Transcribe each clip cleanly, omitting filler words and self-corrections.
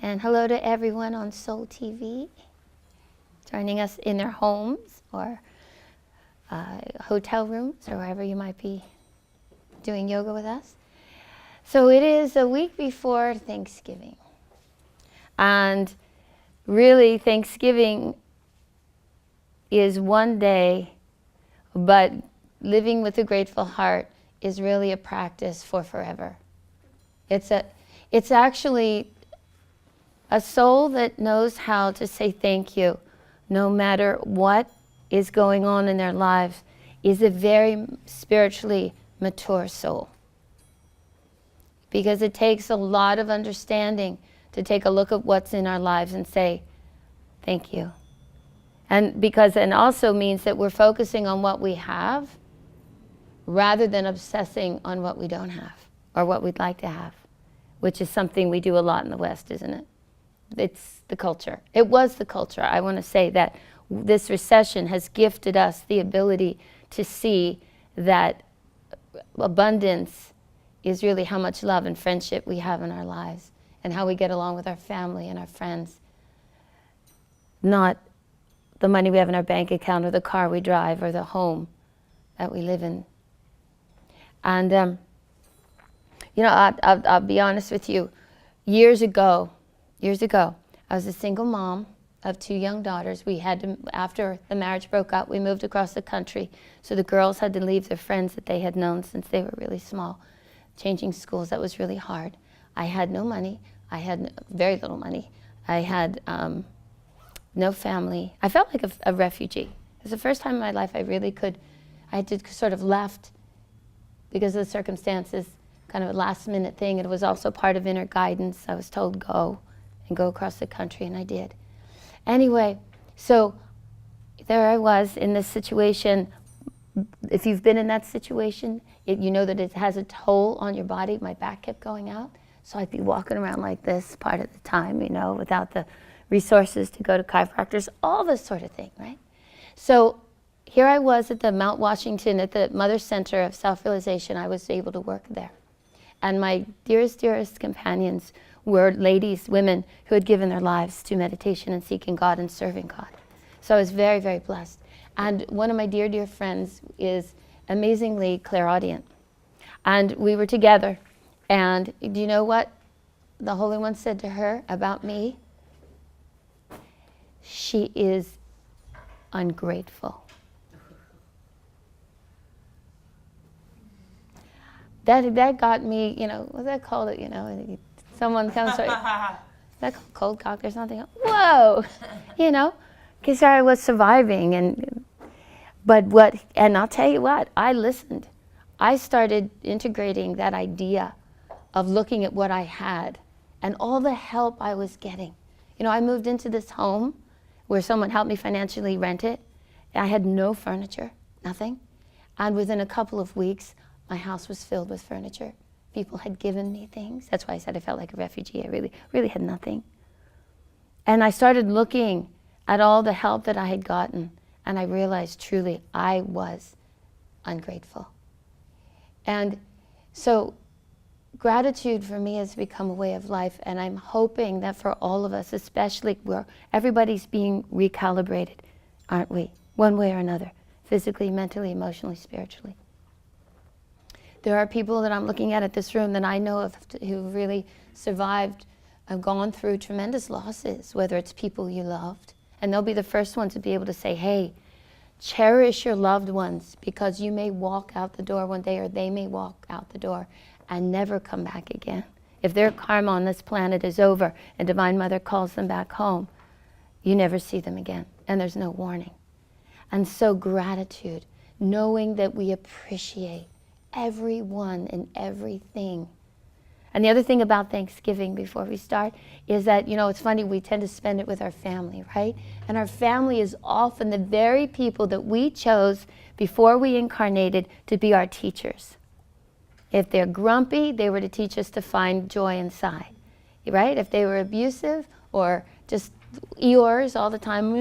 And hello to everyone on Soul TV, joining us in their homes or hotel rooms or wherever you might be doing yoga with us. So it is a week before Thanksgiving. And really, Thanksgiving is one day, but living with a grateful heart is really a practice for forever. It's actually a soul that knows how to say thank you no matter what is going on in their lives is a very spiritually mature soul. Because it takes a lot of understanding to take a look at what's in our lives and say, thank you. And also means that we're focusing on what we have rather than obsessing on what we don't have or what we'd like to have, which is something we do a lot in the West, isn't it? It's the culture. It was the culture. I want to say that this recession has gifted us the ability to see that abundance is really how much love and friendship we have in our lives and how we get along with our family and our friends. Not the money we have in our bank account or the car we drive or the home that we live in. And, I'll be honest with you. Years ago, I was a single mom of 2 young daughters. We had to, after the marriage broke up, we moved across the country. So the girls had to leave their friends that they had known since they were really small. Changing schools, that was really hard. I had no money. I had very little money. I had no family. I felt like a refugee. It was the first time in my life I had to sort of left because of the circumstances, kind of a last minute thing. It was also part of inner guidance. I was told go across the country, and I did. Anyway, so there I was in this situation. If you've been in that situation, you know that it has a toll on your body. My back kept going out, so I'd be walking around like this part of the time, without the resources to go to chiropractors, all this sort of thing, right? So here I was at the Mount Washington, at the Mother Center of Self-Realization. I was able to work there. And my dearest companions were women who had given their lives to meditation and seeking God and serving God. So I was very, very blessed. And one of my dear friends is amazingly clairaudient. And we were together. And do you know what the Holy One said to her about me? She is ungrateful. That got me, what's that called? Someone comes, is that called cold cocked or something? Whoa, because I was surviving. And I'll tell you what, I listened. I started integrating that idea of looking at what I had and all the help I was getting. I moved into this home where someone helped me financially rent it. I had no furniture, nothing. And within a couple of weeks, my house was filled with furniture. People had given me things. That's why I said I felt like a refugee. I really, really had nothing. And I started looking at all the help that I had gotten, and I realized truly I was ungrateful. And so gratitude for me has become a way of life, and I'm hoping that for all of us, especially where everybody's being recalibrated, aren't we? One way or another, physically, mentally, emotionally, spiritually. There are people that I'm looking at this room that I know of who really survived, have gone through tremendous losses, whether it's people you loved. And they'll be the first ones to be able to say, hey, cherish your loved ones because you may walk out the door one day or they may walk out the door and never come back again. If their karma on this planet is over and Divine Mother calls them back home, you never see them again and there's no warning. And so gratitude, knowing that we appreciate everyone and everything. And the other thing about Thanksgiving before we start is that, it's funny, we tend to spend it with our family, right? And our family is often the very people that we chose before we incarnated to be our teachers. If they're grumpy, they were to teach us to find joy inside, right? If they were abusive or just Eeyores all the time,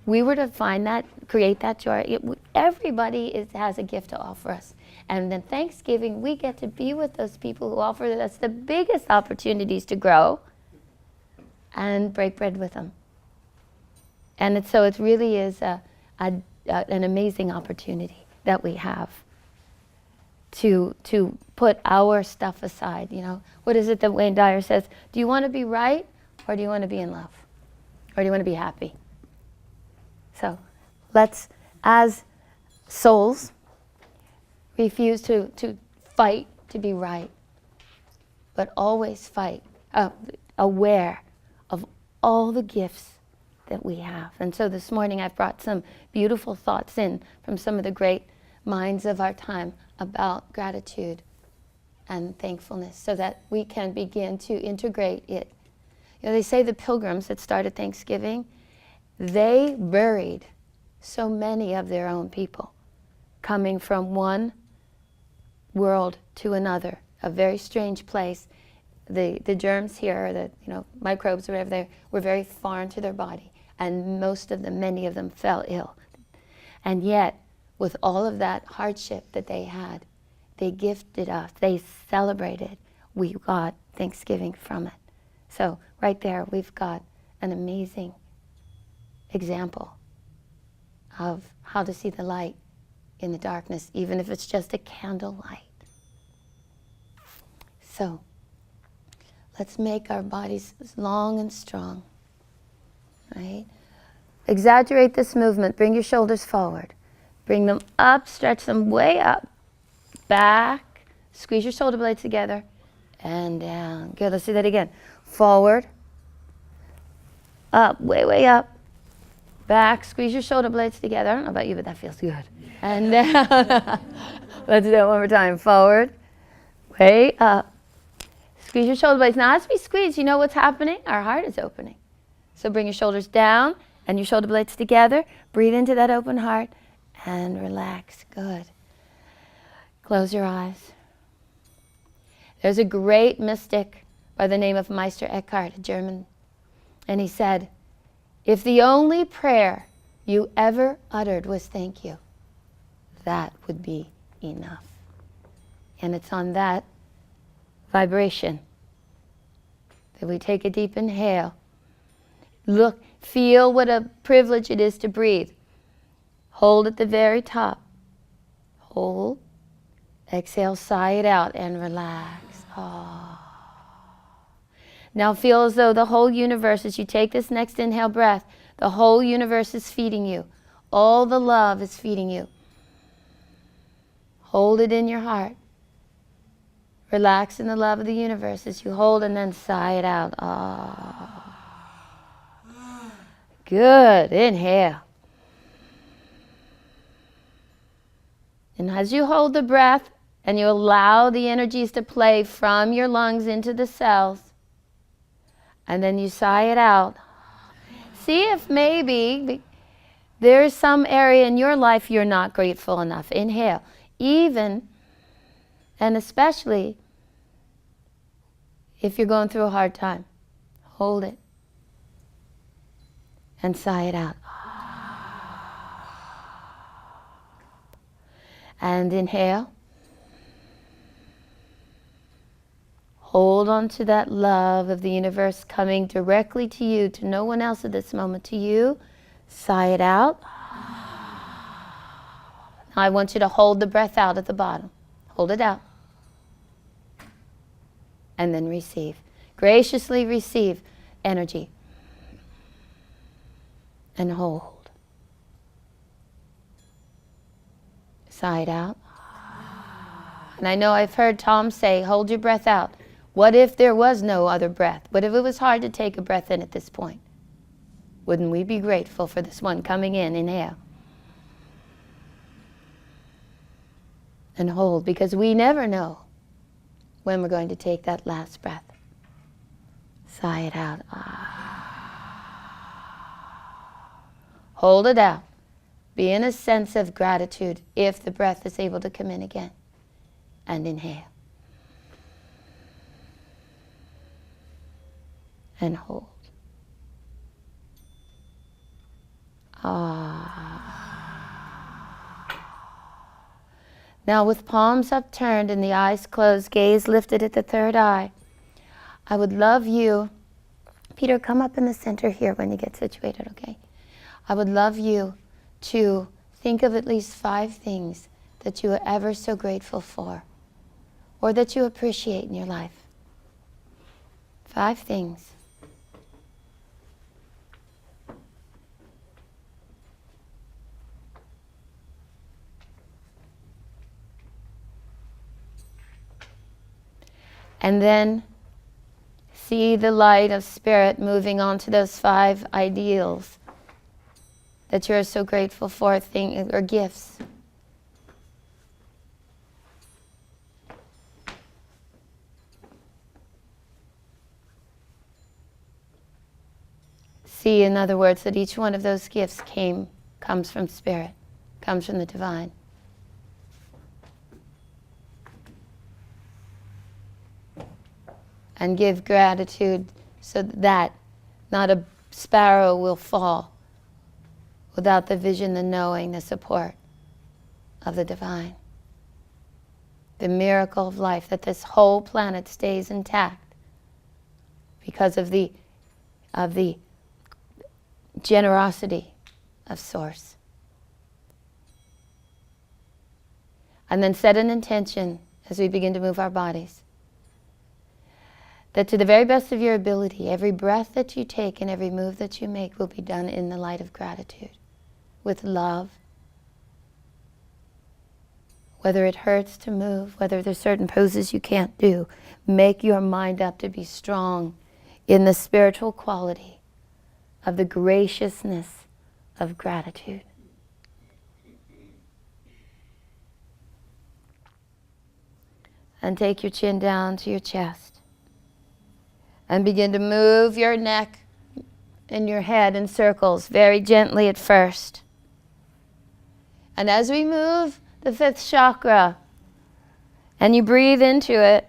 we were to find that, create that joy. Everybody has a gift to offer us. And then Thanksgiving, we get to be with those people who offer us the biggest opportunities to grow and break bread with them. And it really is an amazing opportunity that we have to put our stuff aside. You know, what is it that Wayne Dyer says? Do you want to be right, or do you want to be in love, or do you want to be happy? So let's, as souls, refuse to fight to be right, but always fight, aware of all the gifts that we have. And so this morning I've brought some beautiful thoughts in from some of the great minds of our time about gratitude and thankfulness, so that we can begin to integrate it. You know, they say the pilgrims that started Thanksgiving, they buried so many of their own people, coming from one world to another, a very strange place. The germs here, the microbes or whatever, they were very foreign to their body, and many of them fell ill. And yet, with all of that hardship that they had, they gifted us, they celebrated, we got Thanksgiving from it. So right there, we've got an amazing example of how to see the light in the darkness, even if it's just a candle light. So let's make our bodies long and strong, right? Exaggerate this movement. Bring your shoulders forward. Bring them up, stretch them way up, back, squeeze your shoulder blades together, and down. Good, let's do that again. Forward, up, way, way up, back, squeeze your shoulder blades together. I don't know about you, but that feels good. And down. Let's do that one more time. Forward, way up, squeeze your shoulder blades. Now as we squeeze, you know what's happening? Our heart is opening. So bring your shoulders down and your shoulder blades together. Breathe into that open heart and relax. Good. Close your eyes. There's a great mystic by the name of Meister Eckhart, a German, and he said, if the only prayer you ever uttered was thank you, that would be enough. And it's on that vibration that we take a deep inhale. Look, feel what a privilege it is to breathe. Hold at the very top. Hold. Exhale, sigh it out, and relax. Oh. Now feel as though the whole universe, as you take this next inhale breath, the whole universe is feeding you. All the love is feeding you. Hold it in your heart. Relax in the love of the universe as you hold, and then sigh it out. Oh. Good. Inhale. And as you hold the breath and you allow the energies to play from your lungs into the cells, and then you sigh it out, see if maybe there's some area in your life you're not grateful enough. Inhale. Even and especially if you're going through a hard time, hold it and sigh it out. And inhale. Hold on to that love of the universe coming directly to you, to no one else at this moment, to you. Sigh it out. Now I want you to hold the breath out at the bottom. Hold it out. And then receive. Graciously receive energy. And hold. Sigh it out. And I know I've heard Tom say, hold your breath out. What if there was no other breath? What if it was hard to take a breath in at this point? Wouldn't we be grateful for this one coming in? Inhale. And hold, because we never know when we're going to take that last breath. Sigh it out. Hold it out. Be in a sense of gratitude if the breath is able to come in again. And inhale. And hold. Now with palms upturned and the eyes closed, gaze lifted at the third eye, I would love you Peter, come up in the center here when you get situated, okay? I would love you to think of at least 5 things that you are ever so grateful for or that you appreciate in your life. 5 things. And then see the light of spirit moving on to those 5 ideals that you're so grateful for, or gifts. See, in other words, that each one of those gifts comes from spirit, comes from the divine. And give gratitude so that not a sparrow will fall without the vision, the knowing, the support of the divine. The miracle of life, that this whole planet stays intact because of the generosity of Source. And then set an intention as we begin to move our bodies, that to the very best of your ability, every breath that you take and every move that you make will be done in the light of gratitude, with love. Whether it hurts to move, whether there's certain poses you can't do, make your mind up to be strong in the spiritual quality of the graciousness of gratitude. And take your chin down to your chest. And begin to move your neck and your head in circles, very gently at first. And as we move the 5th chakra, and you breathe into it,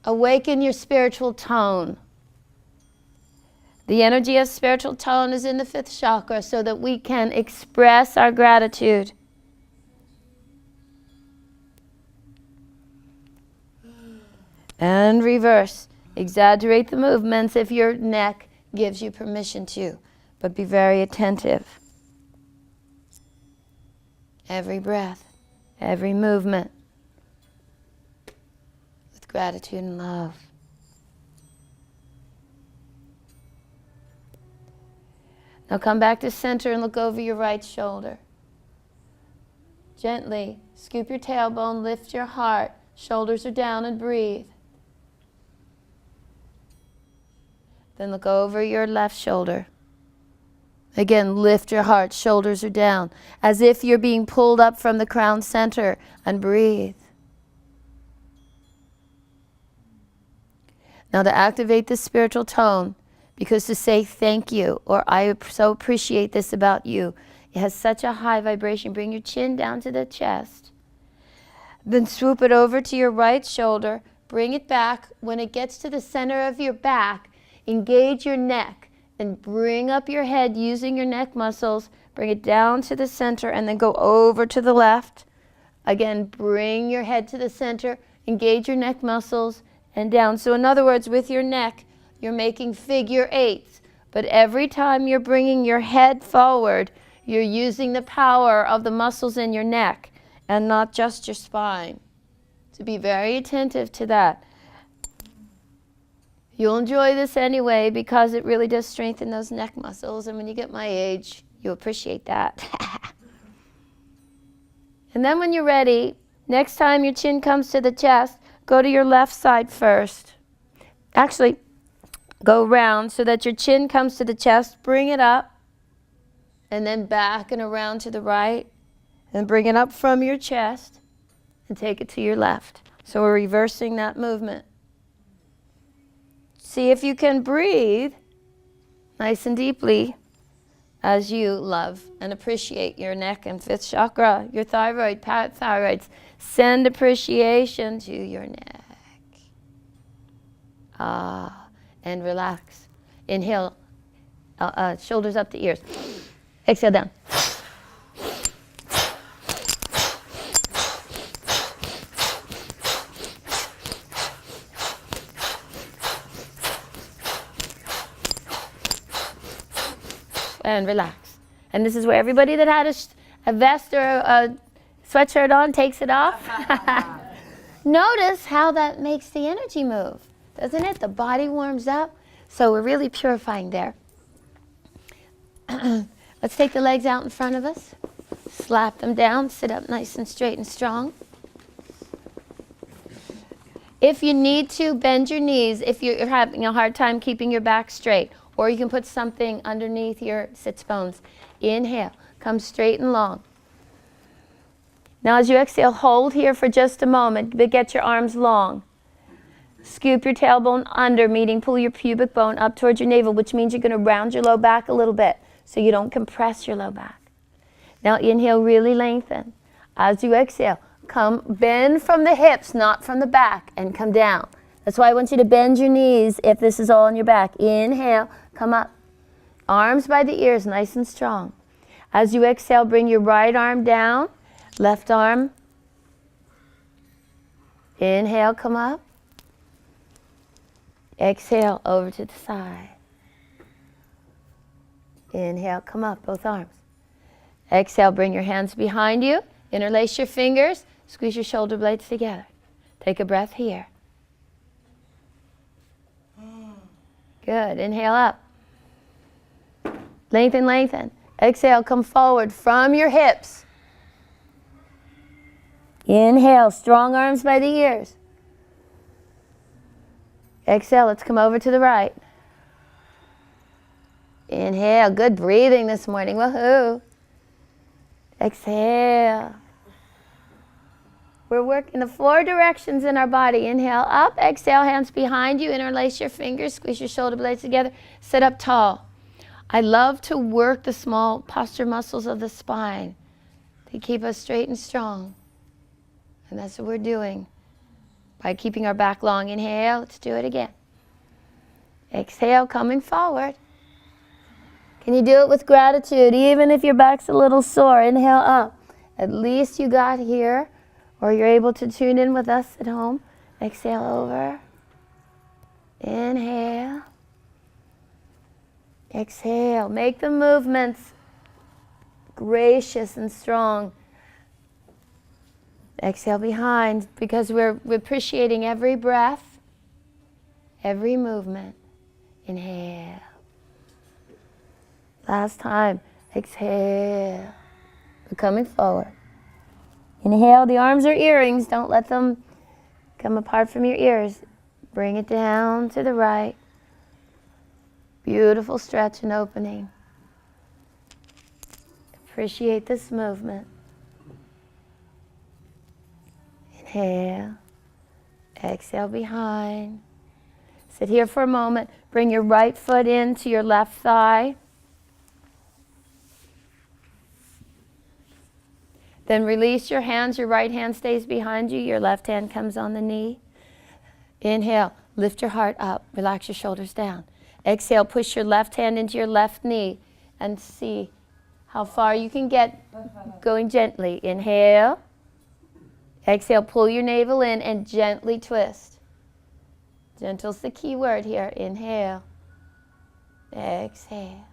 awaken your spiritual tone. The energy of spiritual tone is in the 5th chakra so that we can express our gratitude. And reverse. Exaggerate the movements if your neck gives you permission to, but be very attentive. Every breath, every movement, with gratitude and love. Now come back to center and look over your right shoulder. Gently scoop your tailbone, lift your heart, shoulders are down, and breathe. Then look over your left shoulder. Again, lift your heart, shoulders are down, as if you're being pulled up from the crown center, and breathe. Now to activate the spiritual tone, because to say thank you, or I so appreciate this about you, it has such a high vibration. Bring your chin down to the chest. Then swoop it over to your right shoulder. Bring it back. When it gets to the center of your back, engage your neck and bring up your head using your neck muscles. Bring it down to the center and then go over to the left. Again, bring your head to the center, engage your neck muscles, and down. So in other words, with your neck, you're making figure 8s. But every time you're bringing your head forward, you're using the power of the muscles in your neck and not just your spine. So be very attentive to that. You'll enjoy this anyway because it really does strengthen those neck muscles. And when you get my age, you'll appreciate that. And then when you're ready, next time your chin comes to the chest, go to your left side first. Actually, go around so that your chin comes to the chest. Bring it up. And then back and around to the right. And bring it up from your chest. And take it to your left. So we're reversing that movement. See if you can breathe nice and deeply as you love and appreciate your neck and 5th chakra, your thyroid, parathyroids. Send appreciation to your neck. And relax. Inhale, shoulders up to ears. Exhale down. and relax. And this is where everybody that had a vest or a sweatshirt on takes it off. Notice how that makes the energy move, doesn't it? The body warms up. So we're really purifying there. Let's take the legs out in front of us. Slap them down. Sit up nice and straight and strong. If you need to, bend your knees if you're having a hard time keeping your back straight. Or you can put something underneath your sits bones. Inhale. Come straight and long. Now as you exhale, hold here for just a moment, but get your arms long. Scoop your tailbone under, meaning pull your pubic bone up towards your navel, which means you're going to round your low back a little bit so you don't compress your low back. Now inhale, really lengthen. As you exhale, come bend from the hips, not from the back, and come down. That's why I want you to bend your knees if this is all on your back. Inhale, come up. Arms by the ears, nice and strong. As you exhale, bring your right arm down, left arm. Inhale, come up. Exhale, over to the side. Inhale, come up, both arms. Exhale, bring your hands behind you. Interlace your fingers. Squeeze your shoulder blades together. Take a breath here. Good. Inhale up. Lengthen, lengthen. Exhale, come forward from your hips. Inhale, strong arms by the ears. Exhale, let's come over to the right. Inhale, good breathing this morning. Woohoo. Exhale. We're working the 4 directions in our body. Inhale up, exhale, hands behind you, interlace your fingers, squeeze your shoulder blades together, sit up tall. I love to work the small posture muscles of the spine to keep us straight and strong. And that's what we're doing by keeping our back long. Inhale, let's do it again. Exhale, coming forward. Can you do it with gratitude, even if your back's a little sore? Inhale up. At least you got here. Or you're able to tune in with us at home. Exhale over. Inhale. Exhale. Make the movements gracious and strong. Exhale behind, because we're appreciating every breath, every movement. Inhale. Last time. Exhale. We're coming forward. Inhale, the arms are earrings. Don't let them come apart from your ears. Bring it down to the right. Beautiful stretch and opening. Appreciate this movement. Inhale. Exhale behind. Sit here for a moment. Bring your right foot into your left thigh. Then release your hands. Your right hand stays behind you. Your left hand comes on the knee. Inhale. Lift your heart up. Relax your shoulders down. Exhale. Push your left hand into your left knee and see how far you can get going gently. Inhale. Exhale. Pull your navel in and gently twist. Gentle's the key word here. Inhale. Exhale.